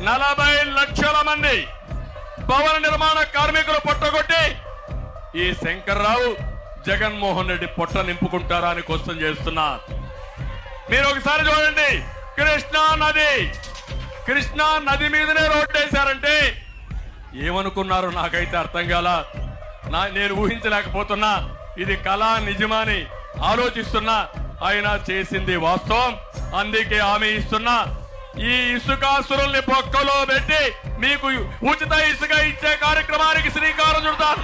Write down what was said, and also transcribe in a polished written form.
40 లక్షల మంది భవన నిర్మాణ కార్మికులు పొట్టగొట్టి ఈ శంకర్రావు జగన్మోహన్ రెడ్డి పొట్ట నింపుకుంటారా అని క్వశ్చన్ చేస్తున్నా. మీరు ఒకసారి చూడండి, కృష్ణా నది మీదనే రోడ్డు వేశారంటే ఏమనుకున్నారు నాకైతే అర్థం కాల. నేను ఊహించలేకపోతున్నా ఇది కళ నిజమాని ఆలోచిస్తున్నా. ఆయన చేసింది వాస్తవం, అందుకే హామీ ఇస్తున్నా. ఈ ఇసుకాసురుల్ని పొక్కలో పెట్టి మీకు ఉచిత ఇసుక ఇచ్చే కార్యక్రమానికి శ్రీకారం చుడతాను.